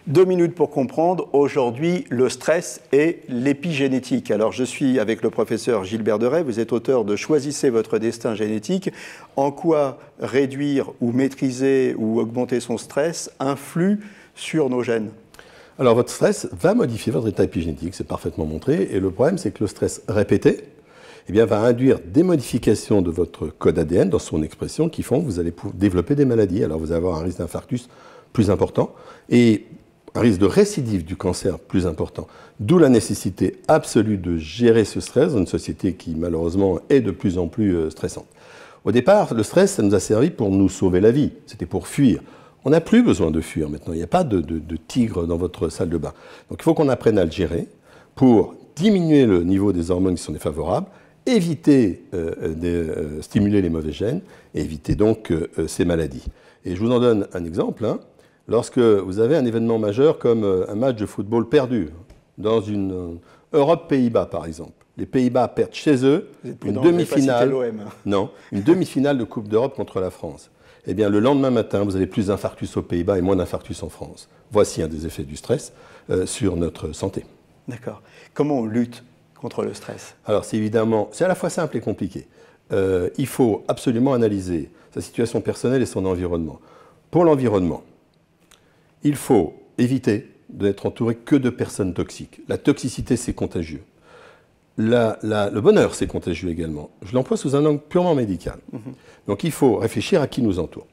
2 minutes pour comprendre, aujourd'hui, le stress et l'épigénétique. Alors, je suis avec le professeur Gilbert Deray, vous êtes auteur de « Choisissez votre destin génétique ». En quoi réduire ou maîtriser ou augmenter son stress influe sur nos gènes? Alors, votre stress va modifier votre état épigénétique, c'est parfaitement montré. Et le problème, c'est que le stress répété va induire des modifications de votre code ADN dans son expression qui font que vous allez développer des maladies. Alors, vous allez avoir un risque d'infarctus plus important et un risque de récidive du cancer plus important. D'où la nécessité absolue de gérer ce stress dans une société qui, malheureusement, est de plus en plus stressante. Au départ, le stress, ça nous a servi pour nous sauver la vie. C'était pour fuir. On n'a plus besoin de fuir maintenant. Il n'y a pas de tigre dans votre salle de bain. Donc, il faut qu'on apprenne à le gérer pour diminuer le niveau des hormones qui sont défavorables, éviter de stimuler les mauvais gènes et éviter donc ces maladies. Et je vous en donne un exemple. Lorsque vous avez un événement majeur comme un match de football perdu dans une Europe-Pays-Bas, par exemple. Les Pays-Bas perdent chez eux une demi-finale. Non, une demi-finale de Coupe d'Europe contre la France. Eh bien, le lendemain matin, vous avez plus d'infarctus aux Pays-Bas et moins d'infarctus en France. Voici un des effets du stress sur notre santé. D'accord. Comment on lutte contre le stress? Alors, c'est à la fois simple et compliqué. Il faut absolument analyser sa situation personnelle et son environnement. Pour l'environnement, il faut éviter d'être entouré que de personnes toxiques. La toxicité, c'est contagieux. Le bonheur, c'est contagieux également. Je l'emploie sous un angle purement médical. Donc, il faut réfléchir à qui nous entoure.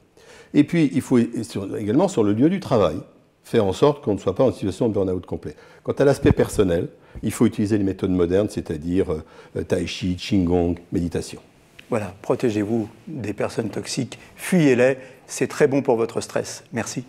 Et puis, il faut également, sur le lieu du travail, faire en sorte qu'on ne soit pas en situation de burn-out complet. Quant à l'aspect personnel, il faut utiliser les méthodes modernes, c'est-à-dire tai chi, qigong, méditation. Voilà, protégez-vous des personnes toxiques, fuyez-les, c'est très bon pour votre stress. Merci.